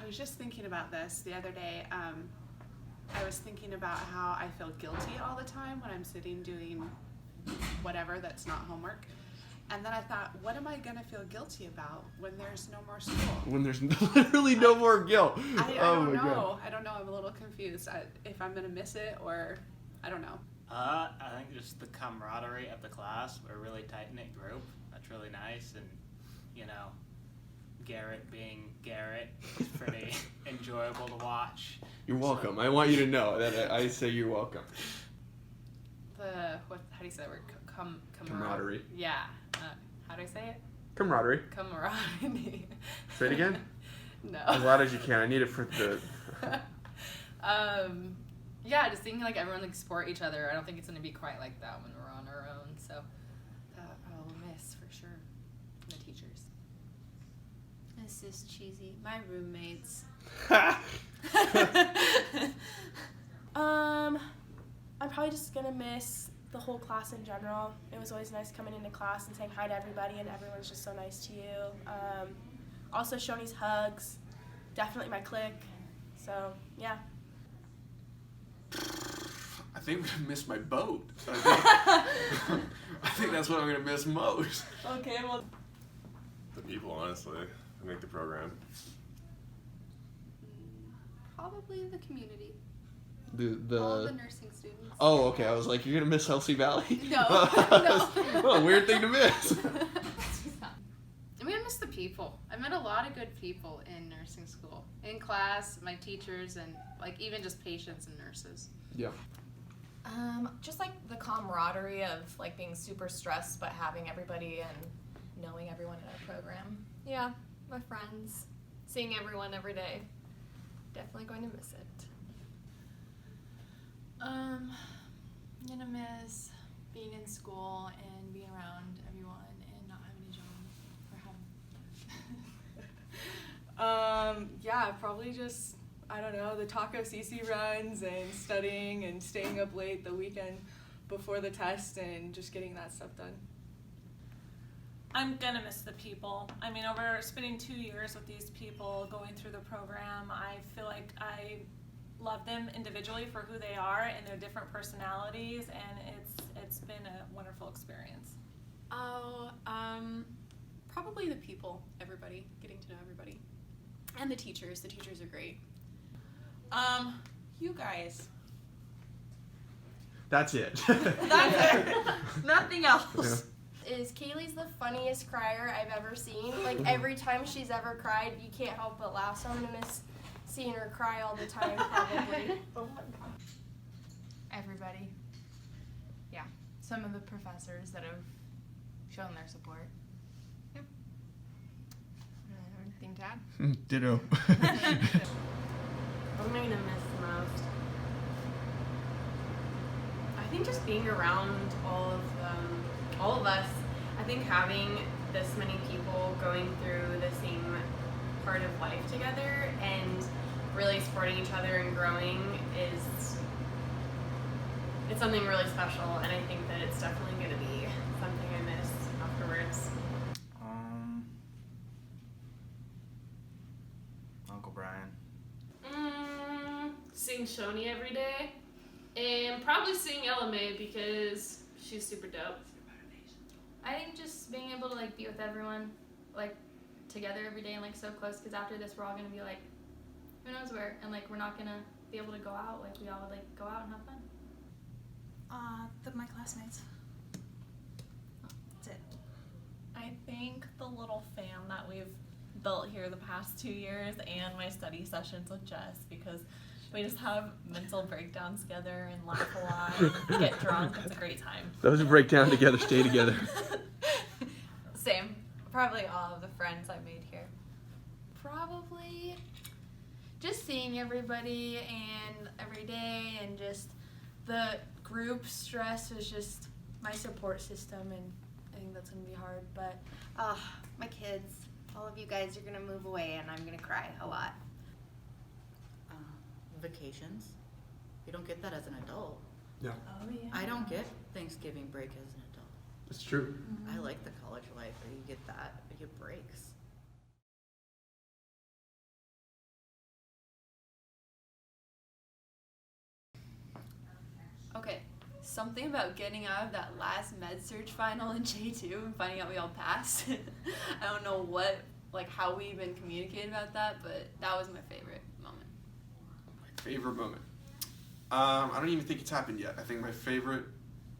I was just thinking about this the other day. I was thinking about how I feel guilty all the time when I'm sitting doing whatever that's not homework. And then I thought, what am I going to feel guilty about when there's no more school? When there's literally no more guilt. I don't know. God. I don't know. I'm a little confused if I'm going to miss it or I don't know. I think just the camaraderie of the class. We're a really tight-knit group. That's really nice. And, you know, Garrett being Garrett is pretty enjoyable to watch. You're welcome. I want you to know that I say you're welcome. How do you say that word? Camaraderie. Yeah. How do I say it? Camaraderie. Camaraderie. Say it again? No. As loud as you can. I need it for the... Yeah, just thinking like everyone like support each other. I don't think it's going to be quite like that when we're on our own. So that I'll miss for sure the teachers. This is cheesy. My roommates. I'm probably just gonna miss the whole class in general. It was always nice coming into class and saying hi to everybody, and everyone's just so nice to you. Also, Shoney's hugs, definitely my clique. So yeah. I think I'm gonna miss my boat. I think that's what I'm gonna miss most. Okay, well. The people, honestly, that make the program. Probably the community. The All the nursing students. Oh, okay. I was like, you're gonna miss Elsie Valley? No. No. Well, weird thing to miss. I'm gonna miss the people. I met a lot of good people in nursing school, in class, my teachers, and like even just patients and nurses. Yeah. Just like the camaraderie of like being super stressed but having everybody and knowing everyone in our program. Yeah, my friends. Seeing everyone every day. Definitely going to miss it. I'm gonna miss being in school and being around everyone and not having a job or having. Yeah, probably just, I don't know, the Taco CC runs and studying and staying up late the weekend before the test and just getting that stuff done. I'm gonna miss the people. I mean, over spending 2 years with these people going through the program, I feel like I love them individually for who they are and their different personalities, and it's been a wonderful experience. Oh, probably the people, everybody, getting to know everybody. And the teachers. The teachers are great. You guys. That's it. That's it. Nothing else. Yeah. Is Kaylee's the funniest crier I've ever seen. Like every time she's ever cried, you can't help but laugh. So I'm gonna miss seeing her cry all the time, probably. Oh my god. Everybody. Yeah. Some of the professors that have shown their support. Yeah. Anything to add? Ditto. I'm gonna miss the most. I think just being around all of us. I think having this many people going through the same part of life together and really supporting each other and growing it's something really special, and I think that it's definitely going to be something I miss afterwards. Uncle Brian. Seeing Shoni every day, and probably seeing LMA because she's super dope. I think just being able to like be with everyone, like together every day and like so close. Because after this, we're all gonna be like, who knows where, and like we're not gonna be able to go out. Like we all would like go out and have fun. My classmates. That's it. I think the little fam that we've built here the past 2 years and my study sessions with Jess, because we just have mental breakdowns together and laugh a lot and get drunk. It's a great time. Those who break down together stay together. Same. Probably all of the friends I made here. Probably just seeing everybody and every day, and just the group stress was just my support system, and I think that's gonna be hard. But my kids, all of you guys are gonna move away, and I'm gonna cry a lot. Vacations. You don't get that as an adult. Yeah. Oh yeah. I don't get Thanksgiving break as an adult. It's true. I like the college life where you get that, you get breaks. something about getting out of that last med-surg final in J2 and finding out we all passed. I don't know how we even communicated about that, but that was my favorite moment. Favorite moment. I don't even think it's happened yet. I think my favorite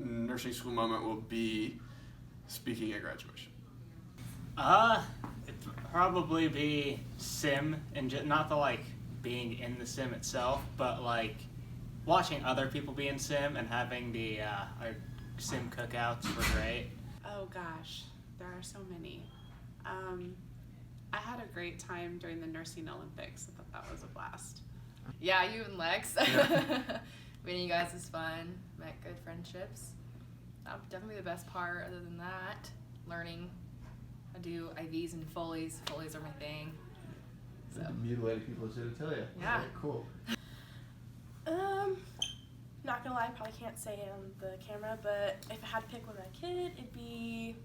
nursing school moment will be speaking at graduation. It'd probably be sim, and not the being in the sim itself, but watching other people be in sim and having the our sim cookouts were great. Oh gosh, there are so many. I had a great time during the nursing Olympics. I thought that was a blast. Yeah, you and Lex. Meeting you guys was fun. Met good friendships. That was definitely the best part. Other than that, learning how to do IVs and Foley's. Foley's are my thing. So. Mutilating people is genitalia. Yeah. Very cool. Not gonna lie, I probably can't say it on the camera, but if I had to pick one as a kid, it'd be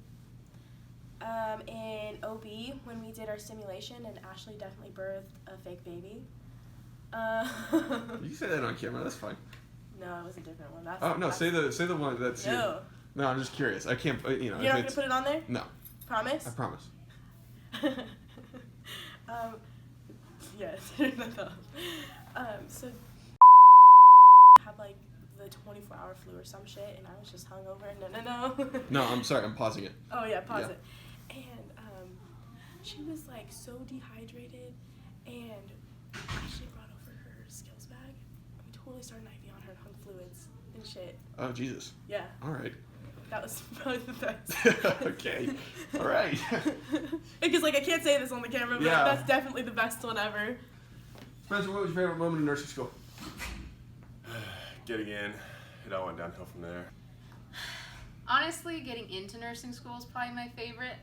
in OB when we did our simulation and Ashley definitely birthed a fake baby. You can say that on camera. That's fine. No, it was a different one. Say the one that's. No. No, I'm just curious. I can't. You're not gonna put it on there? No. Promise? I promise. Yes. So had the 24-hour flu or some shit, and I was just hungover. No. No, I'm sorry. I'm pausing it. Oh yeah, pause it. And she was so dehydrated, and Ashley brought over her skills bag. And we totally started an IV on her and hung fluids and shit. Oh Jesus. Yeah. All right. That was probably the best. Okay. All right. Because I can't say this on the camera, but Yeah. that's definitely the best one ever. Spencer, what was your favorite moment in nursing school? Getting in, it all went downhill from there. Honestly, getting into nursing school is probably my favorite.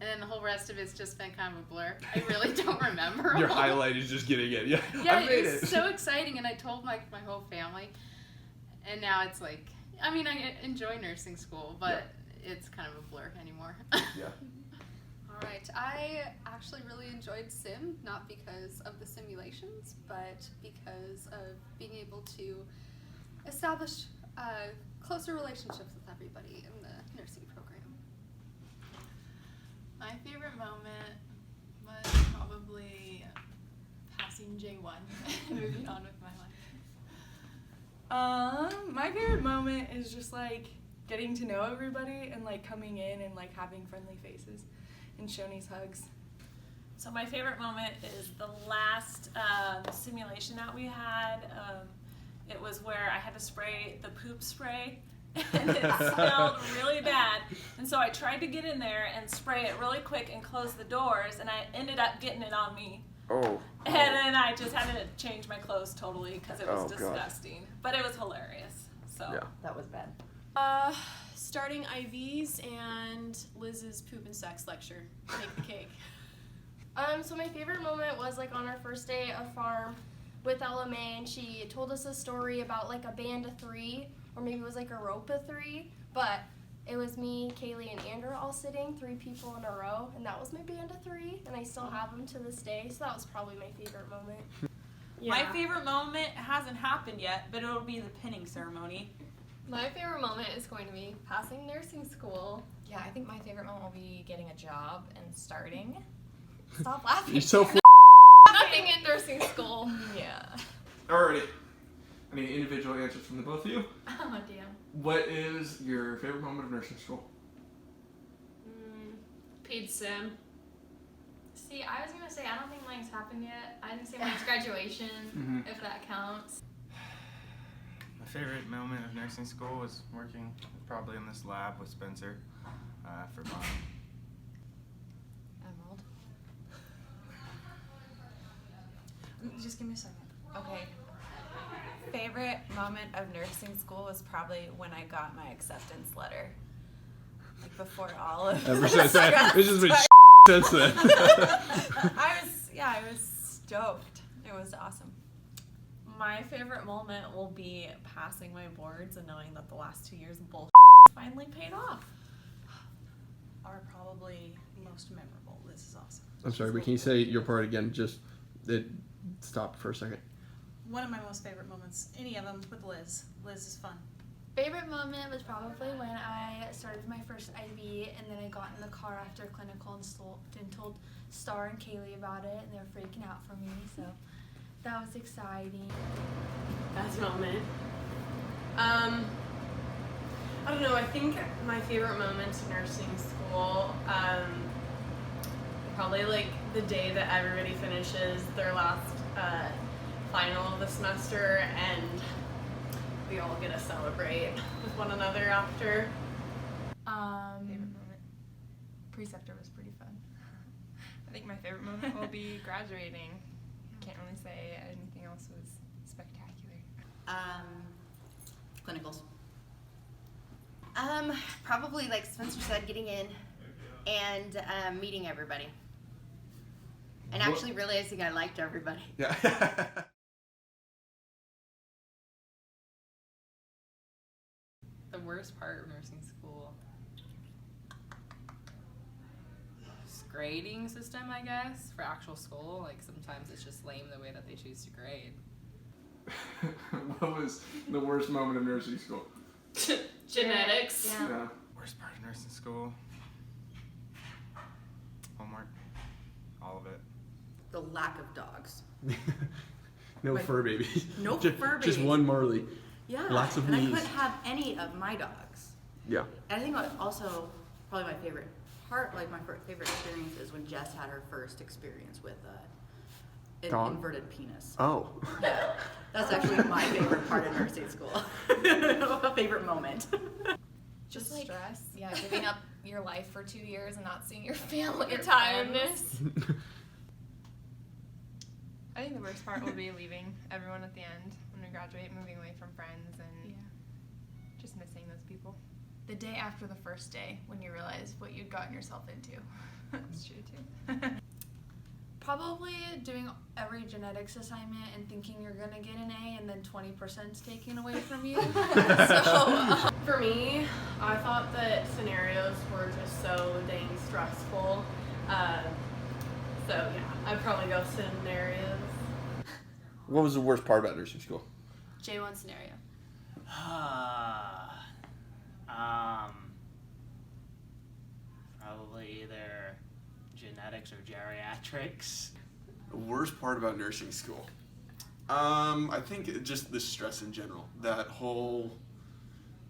And then the whole rest of it's just been kind of a blur. I really don't remember. Your highlight is just getting in. Yeah, Yeah, I made it was it. so exciting, and I told my whole family. And now it's I enjoy nursing school, but it's kind of a blur anymore. Yeah. All right. I actually really enjoyed sim, not because of the simulations, but because of being able to establish closer relationships with everybody in the nursing program. My favorite moment was probably passing J1 and moving on with my life. My favorite moment is just getting to know everybody and coming in and having friendly faces and Shoney's hugs. So my favorite moment is the last simulation that we had. It was where I had to spray the poop spray, and it smelled really bad. And so I tried to get in there and spray it really quick and close the doors, and I ended up getting it on me. Oh. And then I just had to change my clothes totally because it was Oh, God. disgusting. But it was hilarious. So Yeah. That was bad. Starting IVs and Liz's poop and sex lecture. Make the cake. So my favorite moment was on our first day of farm with LMA, and she told us a story about a band of three, or maybe it was a rope of three, but it was me, Kaylee, and Andrew all sitting, 3 people in a row, and that was my band of 3, and I still have them to this day, so that was probably my favorite moment. My favorite moment hasn't happened yet, but it'll be the pinning ceremony. My favorite moment is going to be passing nursing school. Yeah, I think my favorite moment will be getting a job and starting. Stop laughing. You're so Nothing in nursing school. Yeah. Alrighty. I need individual answers from the both of you. Oh, damn. What is your favorite moment of nursing school? Peds sim. See, I was gonna say I don't think mine's happened yet. I didn't say mine's graduation, if that counts. My favorite moment of nursing school was working probably in this lab with Spencer for Bonnie. Emerald. Just give me a second. Okay. Favorite moment of nursing school was probably when I got my acceptance letter. Before all of Ever the since that, stress this has been since then. I was stoked. It was awesome. My favorite moment will be passing my boards and knowing that the last 2 years of bullshit finally paid off. Are probably most memorable. This is awesome. I'm sorry, but can you say your part again? Just it stopped for a second. One of my most favorite moments, any of them with Liz. Liz is fun. Favorite moment was probably when I started my first IV and then I got in the car after clinical and told Star and Kaylee about it, and they were freaking out for me, so that was exciting. Best moment. I don't know, I think my favorite moment in nursing school, probably like the day that everybody finishes their last final of the semester and we all get to celebrate with one another after. Favorite moment. Preceptor was pretty fun. I think my favorite moment will be graduating. Can't really say anything else was spectacular. Clinicals. Probably like Spencer said, getting in and meeting everybody. And actually realizing I liked everybody. Yeah. The worst part of nursing school. Grading system, I guess, for actual school. Like sometimes it's just lame the way that they choose to grade. What was the worst moment of nursing school? Genetics. Yeah. Worst part of nursing school? Homework. All of it. The lack of dogs. No Like, fur babies. No just, fur Just babies. one Marley. Yeah. Lots of and knees. I couldn't have any of my dogs. Yeah. And I think also probably my favorite part, like my favorite experience is when Jess had her first experience with an Dog? inverted penis. Oh. Yeah. That's actually my favorite part of nursing school. A favorite moment. Just like stress. Yeah, giving up your life for 2 years and not seeing your family. Your or tiredness. friends. I think the worst part will be leaving everyone at the end when we graduate, moving away from friends and just missing those people. The day after the first day when you realize what you'd gotten yourself into. That's true too. Probably doing every genetics assignment and thinking you're gonna get an A and then 20% is taken away from you. For me, I thought that scenarios were just so dang stressful. So yeah, I'd probably go scenarios. What was the worst part about nursing school? J1 scenario. Probably either genetics or geriatrics. The worst part about nursing school? I think just the stress in general. That whole,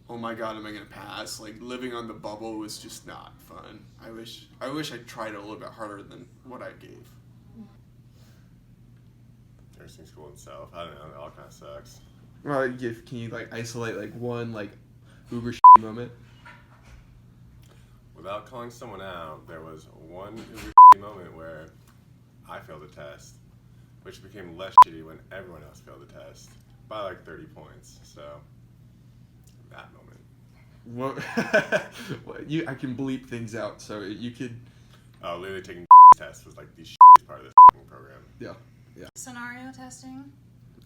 oh my god, am I gonna pass? Like living on the bubble was just not fun. I wish I tried a little bit harder than what I gave. Nursing school itself, I don't know, it all kind of sucks. Well, can you like isolate like one like uber moment? Without calling someone out, there was one moment where I failed a test, which became less shitty when everyone else failed the test by like 30 points. So that moment. What? I can bleep things out, so you could. Oh, literally taking tests was like the part of this program. Yeah. Yeah. Scenario testing.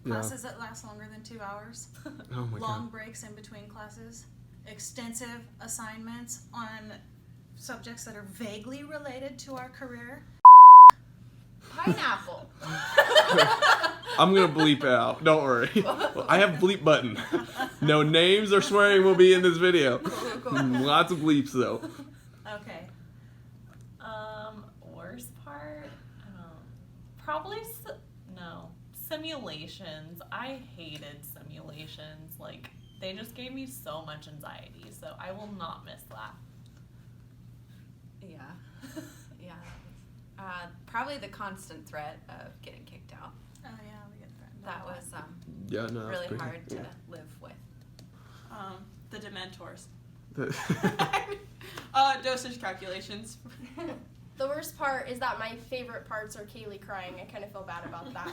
Yeah. Classes that last longer than 2 hours. Oh my Long God. breaks in between classes. Extensive assignments on subjects that are vaguely related to our career. Pineapple. I'm gonna bleep it out. Don't worry. I have bleep button. No names or swearing will be in this video. Lots of bleeps though. Okay. Worst part? Probably no. Simulations. I hated simulations. Like, they just gave me so much anxiety, so I will not miss that. Yeah. Yeah. Probably the constant threat of getting kicked out. Oh yeah, we get threatened. That was Yeah, no, that's really pretty- hard to yeah. live with. The Dementors. The- Dosage calculations. The worst part is that my favorite parts are Kaylee crying. I kind of feel bad about that.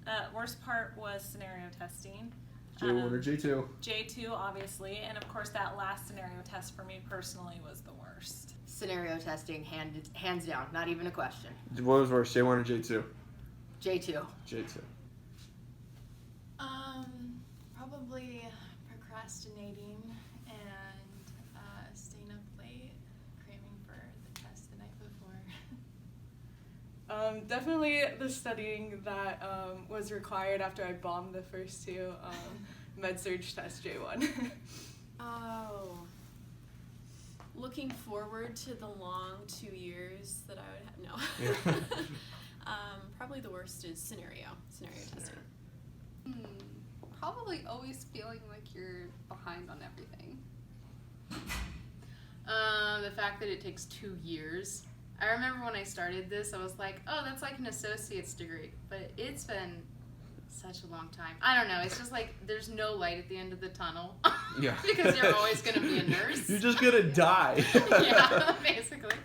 But Worst part was scenario testing. J1 or J2? J2, obviously, and of course that last scenario test for me personally was the worst. Scenario testing, hands down, not even a question. What was worse, J1 or J2? J2. J2. probably procrastinating and staying up late, cramming for the test the night before. Definitely the studying that was required after I bombed the first two. med-surg test J1. Oh. Looking forward to the long 2 years that I would have. No. Probably the worst is scenario testing. Probably always feeling like you're behind on everything. The fact that it takes 2 years. I remember when I started this, I was like, oh, that's like an associate's degree. But it's been such a long time. I don't know. It's just like there's no light at the end of the tunnel. Yeah. Because you're always going to be a nurse. You're just gonna die. Yeah, basically.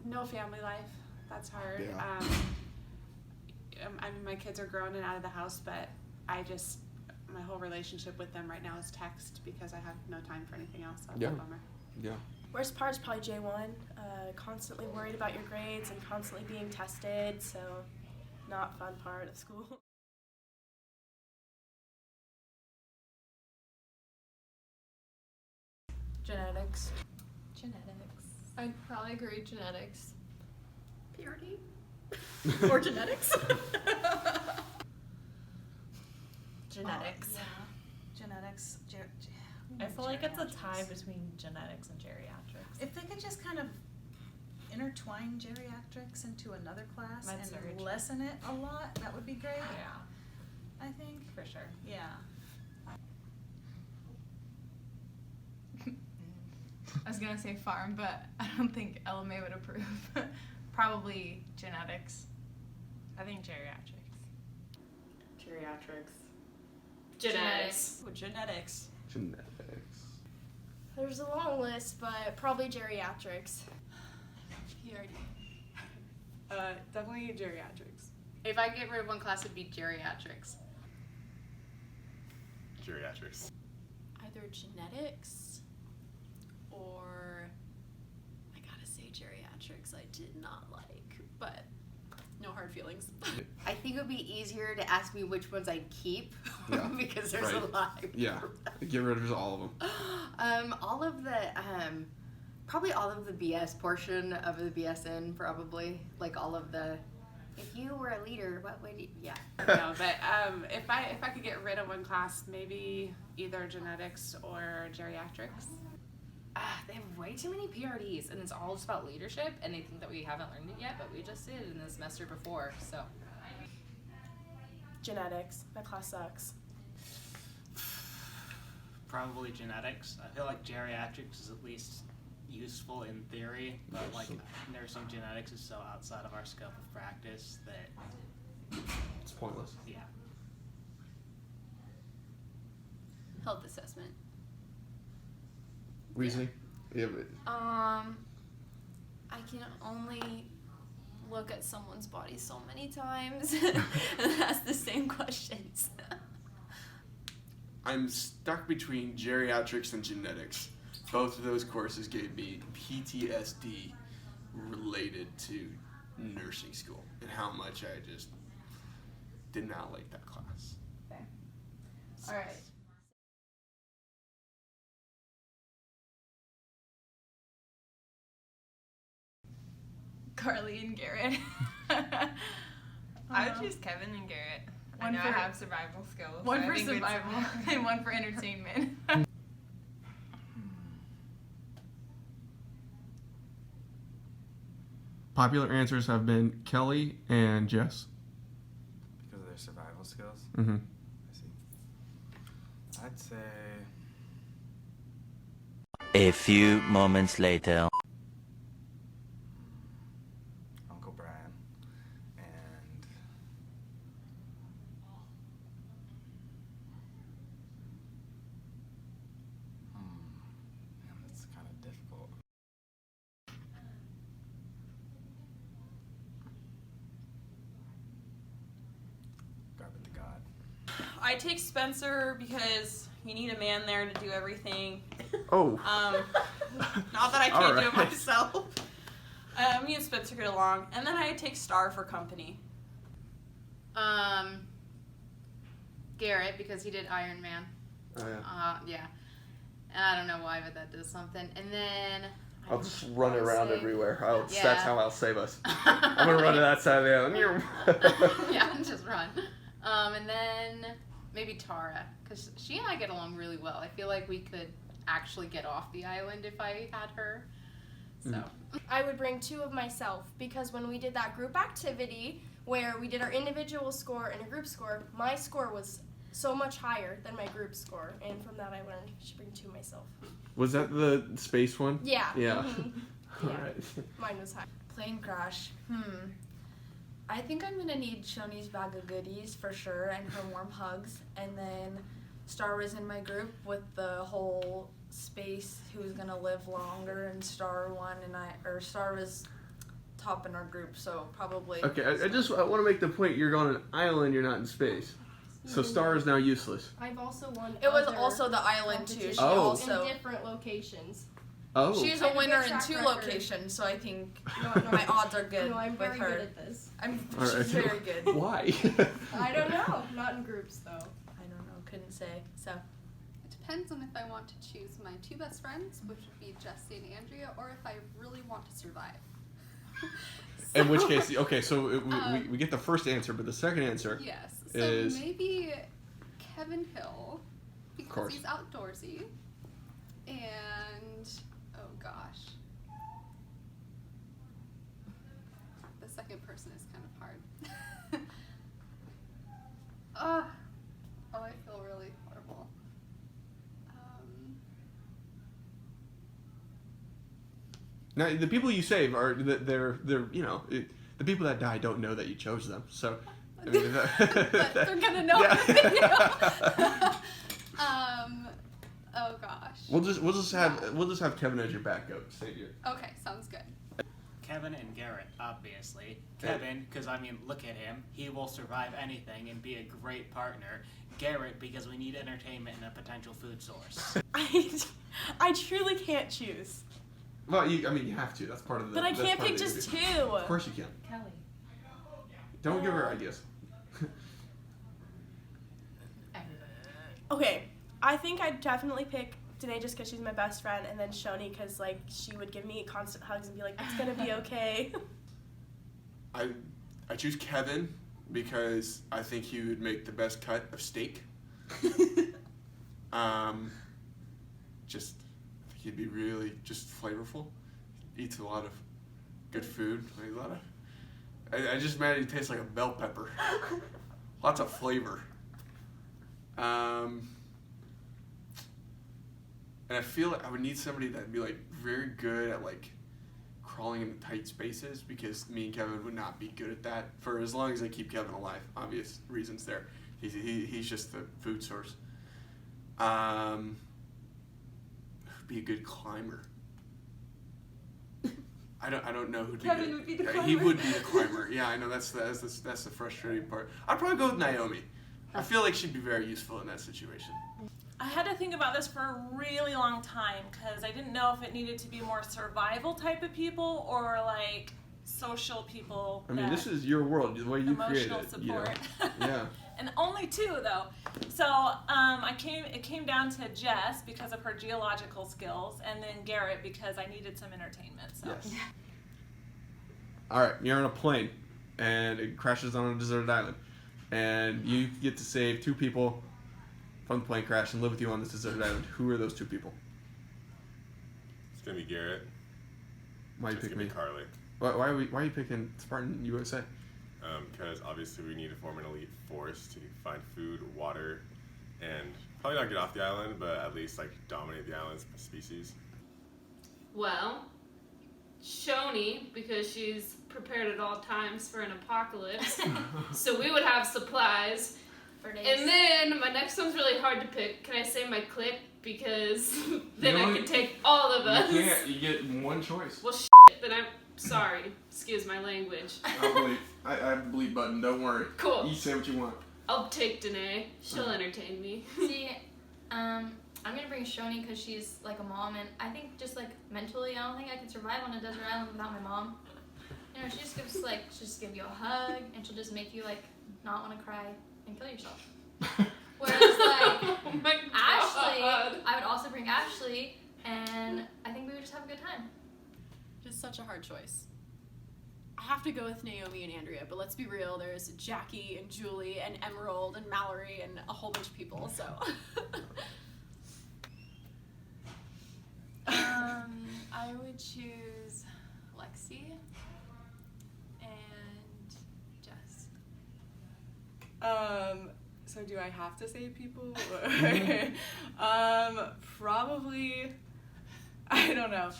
No family life. That's hard. Yeah. I mean, my kids are grown and out of the house, but my whole relationship with them right now is text because I have no time for anything else. That's a bummer. Yeah. Worst part is probably J1. Constantly worried about your grades and constantly being tested, so not fun part of school. Genetics. I'd probably agree genetics. PRD? Or genetics? Genetics. Yeah. Genetics. I feel like it's a tie between genetics and geriatrics. If they could just kind of intertwine geriatrics into another class Med-surg. and lessen it a lot, that would be great. Yeah. I think. For sure. Yeah. I was gonna say farm, but I don't think LMA would approve. Probably genetics. I think geriatrics. Geriatrics. Genetics. Genetics. Genetics. There's a long list, but probably geriatrics. PRD. Definitely geriatrics. If I get rid of one class, it'd be geriatrics. Geriatrics. Either genetics or I gotta say geriatrics I did not like, but no hard feelings. I think it would be easier to ask me which ones I'd keep because there's a lot. Yeah, get rid of all of them. All of the probably all of the BS portion of the BSN, probably like all of the. If you were a leader, what would you? Yeah. No, but if I could get rid of one class, maybe either genetics or geriatrics. They have way too many PRDs, and it's all just about leadership, and they think that we haven't learned it yet, but we just did in the semester before, so. Genetics. My class sucks. Probably genetics. I feel like geriatrics is at least useful in theory, but like nursing genetics is so outside of our scope of practice that it's pointless. Yeah. Health assessment. Reasoning? Yeah. I can only look at someone's body so many times and ask the same questions. I'm stuck between geriatrics and genetics. Both of those courses gave me PTSD related to nursing school and how much I just did not like that class. Okay. All right. Carly and Garrett. I would choose Kevin and Garrett. I One know I for- have survival skills. one so I for think we'd survival. and one for entertainment. Popular answers have been Kelly and Jess. Because of their survival skills? Mm-hmm. I see. I'd say A few moments later. Uncle Brian and man, that's kind of difficult. Garbage to God. I take Spencer because you need a man there to do everything. Oh. Not that I can't do it Alright. myself. Me and Spencer get along, and then I take Star for company. Garrett, because he did Iron Man. Oh, yeah. Yeah. And I don't know why, but that does something. And then I'll just run around say- everywhere. That's Yeah. how I'll save us. I'm gonna run to that side of the island. yeah, just run. And then maybe Tara, because she and I get along really well. I feel like we could actually get off the island if I had her. So I would bring 2 of myself, because when we did that group activity where we did our individual score and a group score, my score was so much higher than my group score, and from that I learned I should bring 2 myself. Was that the space one? Yeah. Yeah. Mm-hmm. All right. Mine was high. Plane crash. I think I'm gonna need Shoni's bag of goodies for sure, and her warm hugs, and then Star was in my group with the whole space who's gonna live longer, and Star won, and Star was top in our group, so probably. Okay, I want to make the point. You're on an island. You're not in space. So Star is now useless. I've also won. It was other also the island too. competitions She also in different locations. Oh. She's I a have a winner good in track 2 record. locations, so I think my odds are good No, I'm with very her. good at this. All She's right. very good. Why? I don't know. Not in groups though. I don't know. Couldn't say. So. It depends on if I want to choose my 2 best friends, which would be Jessie and Andrea, or if I really want to survive. In which case, okay, so we get the first answer, but the second answer Yes. So is maybe Kevin Hill, because course. he's outdoorsy. And, oh gosh. The second person is kind of hard. Oh, I feel really horrible. now the people you save are they're the people that die don't know that you chose them. So I mean, But they're gonna know. Yeah. Oh gosh. We'll just have Kevin as your backup savior. Okay, sounds good. Kevin and Garrett, obviously. Kevin, because I mean, look at him. He will survive anything and be a great partner. Garrett, because we need entertainment and a potential food source. I truly can't choose. Well, you have to. That's part of the. But I that's can't part of pick the just interview. 2. Of course you can. Kelly. Don't give her ideas. Okay, I think I'd definitely pick Danae just because she's my best friend, and then Shoni because like she would give me constant hugs and be like, "It's gonna be okay." I choose Kevin because I think he would make the best cut of steak. Just I think he'd be really just flavorful. Eats a lot of good food. Like a lot of. I just imagine he tastes like a bell pepper. Lots of flavor. And I feel like I would need somebody that'd be like very good at like crawling into tight spaces, because me and Kevin would not be good at that for as long as I keep Kevin alive. Obvious reasons there. He's just the food source. Who'd be a good climber? I don't know who'd be Kevin good. would be the He climber. would be the climber. Yeah, I know that's the frustrating part. I'd probably go with Naomi. I feel like she'd be very useful in that situation. I had to think about this for a really long time because I didn't know if it needed to be more survival type of people or like social people. I mean, that- this is your world, the way you created emotional it. support. Yeah. And only 2 though. So it came down to Jess because of her geological skills, and then Garrett because I needed some entertainment. So. Yes. All right, you're on a plane, and it crashes on a deserted island, and you get to save 2 people from the plane crash and live with you on this deserted island. Who are those 2 people? It's gonna be Garrett. Why you It's pick gonna me? be Carly. Why are you picking Spartan USA? Because obviously we need to form an elite force to find food, water, and probably not get off the island, but at least like dominate the island's species. Well, Shoni, because she's prepared at all times for an apocalypse, so we would have supplies. For days. And then my next one's really hard to pick. Can I say my clique? Because then I can take all of us. You can't. You get one choice. Well, then I'm sorry. Excuse my language. I have a bleep button. Don't worry. Cool. You say what you want. I'll take Danae. She'll entertain me. See, I'm gonna bring Shoni because she's like a mom, and I think just like mentally, I don't think I could survive on a desert island without my mom. You know, she just gives she'll just give you a hug, and she'll just make you like not want to cry and kill yourself. Whereas like Ashley, I would also bring Ashley, and I think we would just have a good time. Just such a hard choice. I have to go with Naomi and Andrea, but let's be real, there's Jackie and Julie and Emerald and Mallory and a whole bunch of people, so. I would choose Lexi and Jess. So do I have to say people? Probably, I don't know.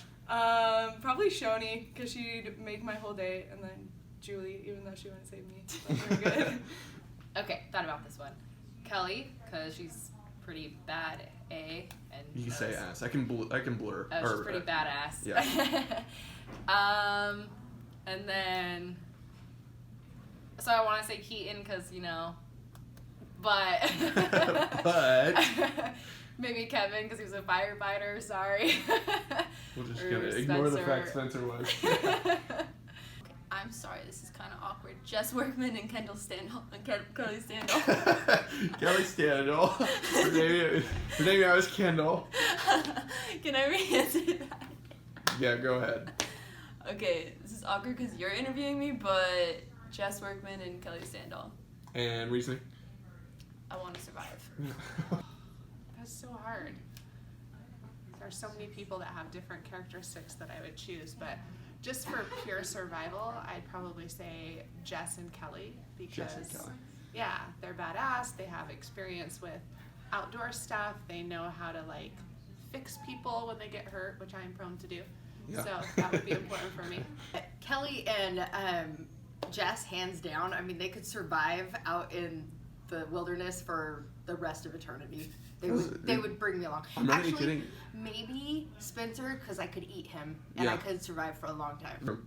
Probably Shoni, because she'd make my whole day, and then Julie, even though she wouldn't save me. But we're good. Okay, thought about this one. Kelly, because she's pretty bad, and You can say ass. I can blur. Oh, she's pretty badass. Yeah. And then, so I want to say Keaton because, but maybe Kevin because he was a firefighter. Sorry. We'll just Or gonna ignore the Spencer. fact Spencer was. I'm sorry, this is kind of awkward. Jess Workman and Kelly Standall. Kelly Standall. Her name was Kendall. Can I re-answer that? Yeah, go ahead. Okay, this is awkward because you're interviewing me, but Jess Workman and Kelly Standall. And reasoning? I want to survive. That's so hard. There's so many people that have different characteristics that I would choose, but just for pure survival, I'd probably say Jess and Kelly because Jess and Kelly. yeah, they're badass. They have experience with outdoor stuff. They know how to like fix people when they get hurt, which I'm prone to do. Yeah. So that would be important for me. Kelly and Jess, hands down. I mean, they could survive out in the wilderness for the rest of eternity. They would bring me along. I'm not Actually, kidding. maybe Spencer, because I could eat him and Yeah. I could survive for a long time.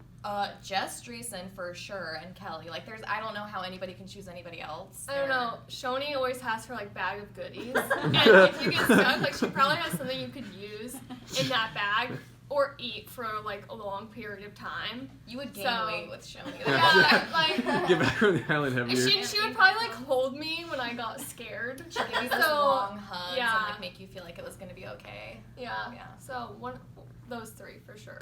Jess Dreesen for sure, and Kelly. Like, I don't know how anybody can choose anybody else. I don't know. Shoni always has her like bag of goodies, and if you get stuck, like she probably has something you could use in that bag or eat for like a long period of time. You would gain So- weight with Shoni. Yeah, like Get back on the island heavier. she would probably like hold me when I got scared. She'd give you those So, long hugs yeah. and like make you feel like it was gonna be okay. Yeah. Yeah. So those three for sure.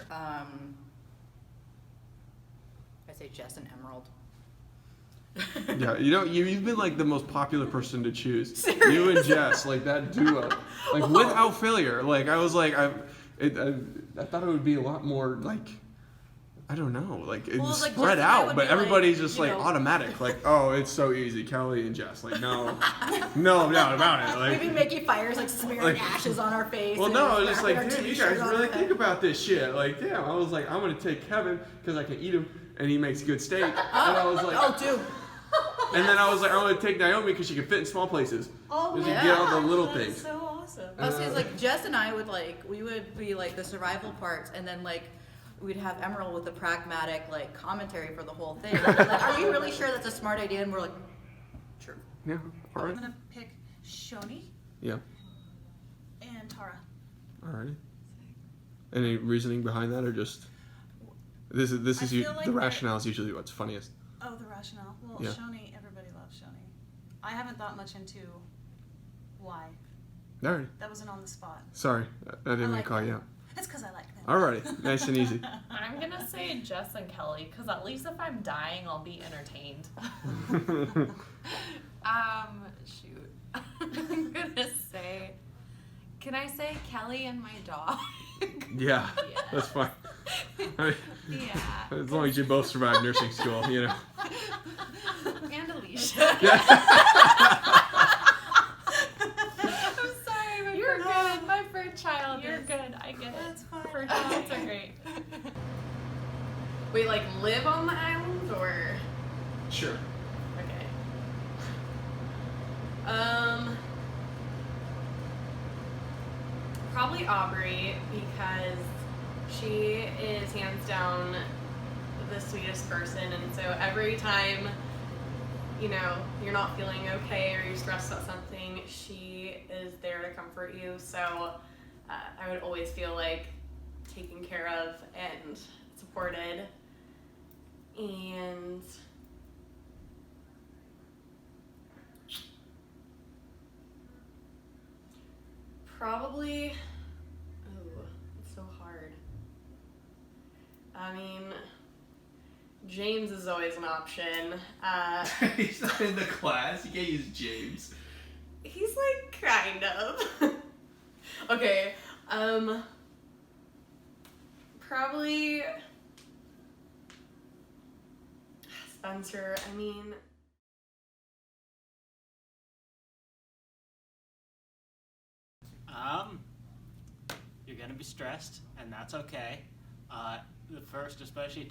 I say Jess and Emerald. Yeah, you've been like the most popular person to choose. Seriously? You and Jess, like that duo, like without failure. Like I was like, I thought it would be a lot more like, I don't know, like it's Well, like, spread Jess and I out, would but be, like, everybody's just you like know. automatic. Like, oh, it's so easy, Kelly and Jess. Like, no doubt about it. Like, We'd be making fires, like smearing like- ashes on our face. well, and no, I was just wrapping like, our damn, you t-shirt guys on really our think head. about this shit. Like, damn, I was like, I'm gonna take Kevin because I can eat him and he makes good steak. And I was like, Oh, dude. and then I was like, I'm gonna take Naomi because she can fit in small places. Oh, Because yeah. you get all the little That's things. so awesome. It's like Jess and I would we would be like the survival parts, and then like we'd have Emerald with the pragmatic like commentary for the whole thing. Like, are you really sure that's a smart idea? And we're like, true. Yeah. All I'm right. gonna pick Shoni Yeah. and Tara. Alrighty. Any reasoning behind that, or just this is I you? feel like The that- rationale is usually what's funniest. Oh, the rationale. Well, Yeah. Shoni, everybody loves Shoni. I haven't thought much into why. Alright. That wasn't on the spot. Sorry, I didn't mean to like call them. you out. That's because I like them. Alrighty, nice and easy. I'm gonna say Jess and Kelly because at least if I'm dying, I'll be entertained. Shoot. I'm gonna say, can I say Kelly and my dog? Yeah, that's fine. I mean, Yeah. as long as you both survive nursing school, you know. And Alicia. I'm sorry, you're good. My first child. You're good. I get it. That's fine. First childs are great. We like live on the island or? Sure. Okay. Probably Aubrey because she is hands down the sweetest person, and so every time you're not feeling okay or you're stressed about something, she is there to comfort you. So I would always feel like taken care of and supported. And probably, oh, it's so hard. I mean, James is always an option. He's not in the class. You can't use James. He's like kind of. Okay, probably Spencer. I mean, you're gonna be stressed, and that's okay. The first, especially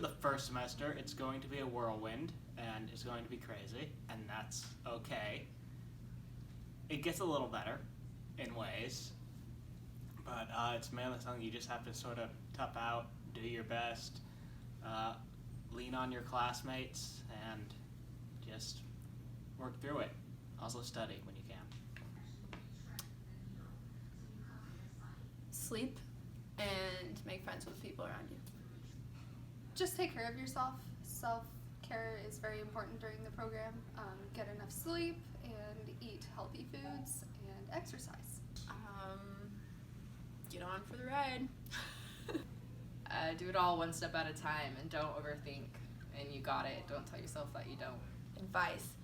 the first semester, it's going to be a whirlwind, and it's going to be crazy, and that's okay. It gets a little better in ways, but it's mainly something you just have to sort of tough out, do your best, lean on your classmates, and just work through it. Also study when you can. Sleep and make friends with people around you. Just take care of yourself. Self-care is very important during the program. Get enough sleep and eat healthy foods and exercise. Get on for the ride. Do it all one step at a time and don't overthink. And you got it. Don't tell yourself that you don't. Advice.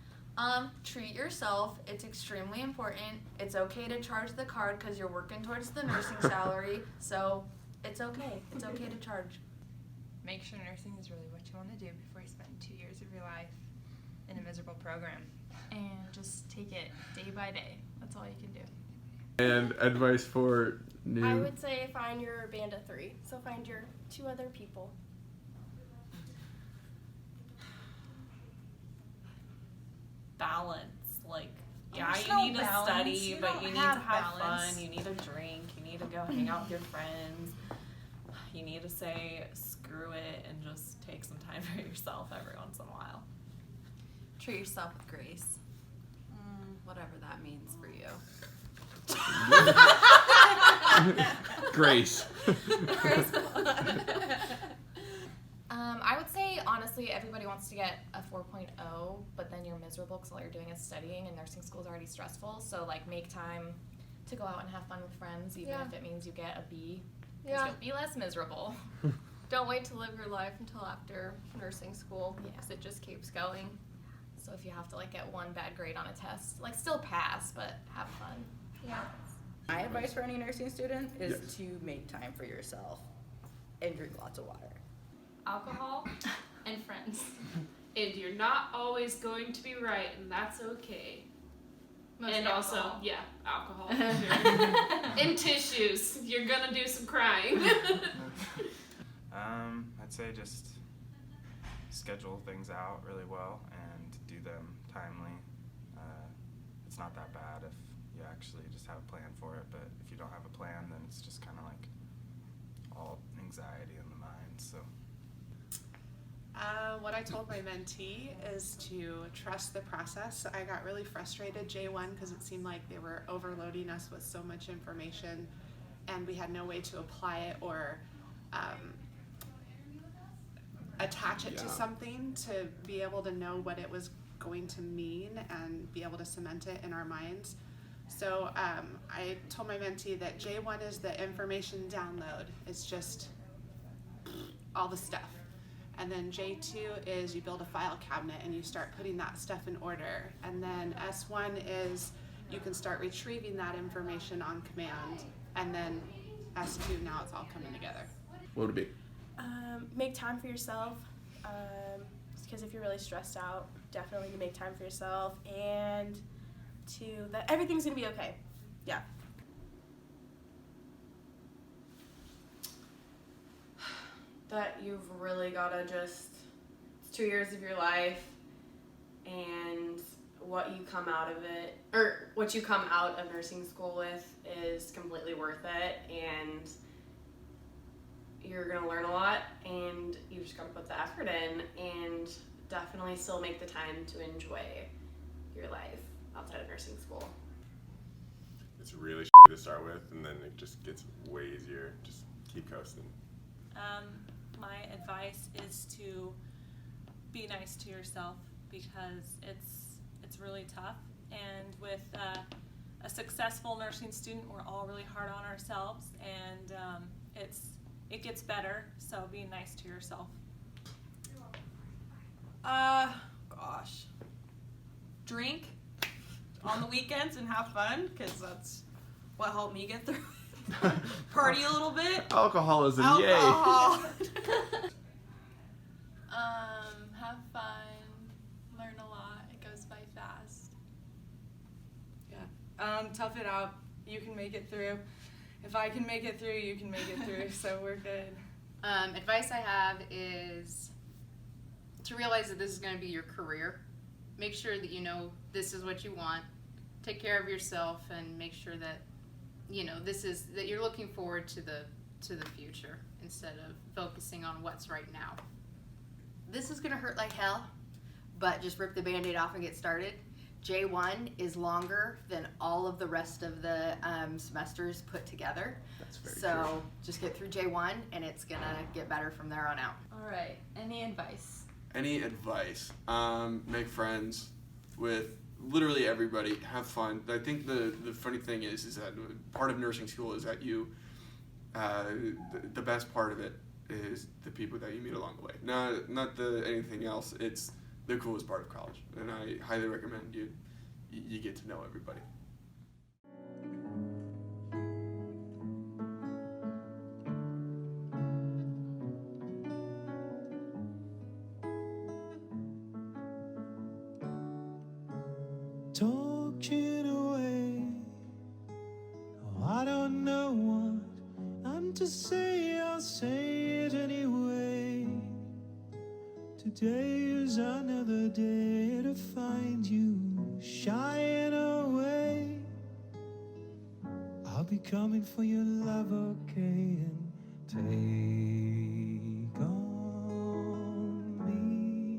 Treat yourself. It's extremely important. It's okay to charge the card because you're working towards the nursing salary. So it's okay. It's okay to charge. Make sure nursing is really what you want to do before you spend 2 years of your life in a miserable program. And just take it day by day. That's all you can do. And advice for new. I would say find your band of 3. So find your 2 other people. balance. Like, yeah, There's you no need to balance. study, but don't you need to have balance. fun. You need to drink. You need to go hang out with your friends. You need to say screw it and just take some time for yourself every once in a while. Treat yourself with grace. Whatever that means for you. Grace. I would say, honestly, everybody wants to get a 4.0, but then you're miserable because all you're doing is studying, and nursing school is already stressful. So, like, make time to go out and have fun with friends, even if it means you get a B, because you'll be less miserable. Don't wait to live your life until after nursing school, because it just keeps going. So if you have to, like, get one bad grade on a test, like, still pass, but have fun. Yeah. My advice for any nursing student is Yes. to make time for yourself and drink lots of water. Alcohol and friends. And you're not always going to be right, and that's okay. Mostly and alcohol. also, alcohol. Sure. And tissues. You're gonna do some crying. I'd say just schedule things out really well and do them timely. It's not that bad if you actually just have a plan for it, but if you don't have a plan, then it's just kind of like all anxiety in the mind. So. What I told my mentee is to trust the process. I got really frustrated J1 because it seemed like they were overloading us with so much information and we had no way to apply it or attach it to something to be able to know what it was going to mean and be able to cement it in our minds. So I told my mentee that J1 is the information download. It's just all the stuff. And then J2 is you build a file cabinet and you start putting that stuff in order. And then S1 is you can start retrieving that information on command. And then S2, now it's all coming together. What would it be? Make time for yourself. Because if you're really stressed out, definitely to make time for yourself. And that everything's going to be okay. Yeah. That you've really gotta it's 2 years of your life, and what you come out of it, or what you come out of nursing school with is completely worth it, and you're gonna learn a lot, and you just gotta put the effort in, and definitely still make the time to enjoy your life outside of nursing school. It's really to start with, and then it just gets way easier. Just keep coasting. My advice is to be nice to yourself because it's really tough. And with a successful nursing student, we're all really hard on ourselves, and it gets better. So be nice to yourself. Gosh. Drink on the weekends and have fun, because that's what helped me get through. Party a little bit. Alcoholism, Alcohol. Have fun, learn a lot. It goes by fast. Yeah. Tough it out. You can make it through. If I can make it through, you can make it through. So we're good. Advice I have is to realize that this is going to be your career. Make sure that you know this is what you want. Take care of yourself and make sure that this is that you're looking forward to the future instead of focusing on what's right now. This is going to hurt like hell, but just rip the Band-Aid off and get started. J1 is longer than all of the rest of the semesters put together. That's very so true. Just get through J1 and it's going to get better from there on out. All right. Any advice? Any advice? Make friends with literally everybody. Have fun. I think the funny thing is that part of nursing school is that you, the best part of it is the people that you meet along the way. Not anything else. It's the coolest part of college, and I highly recommend you get to know everybody. Talking away, oh, I don't know what I'm to say, I'll say it anyway. Today is another day to find you shying away. I'll be coming for your love, okay, and take on me.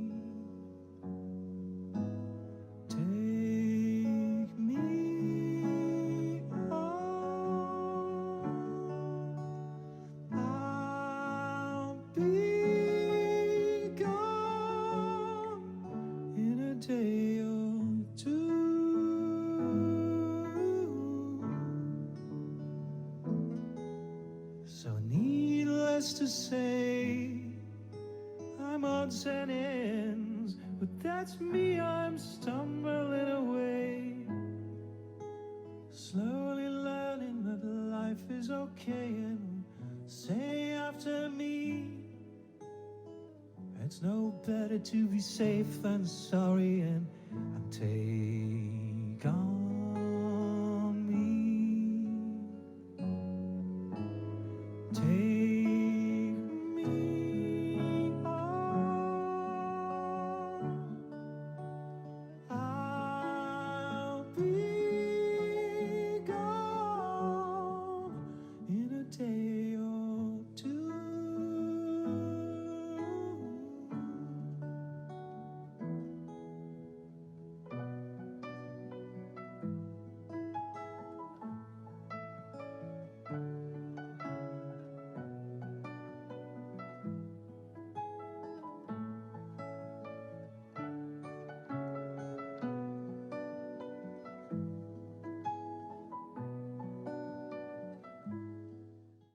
Take me on. I'll be gone in a day or two. So needless to say, I'm odds and ends, but that's me, I'm stumbling away. Slowly learning that life is okay, and say after me, it's no better to be safe than sorry, and take on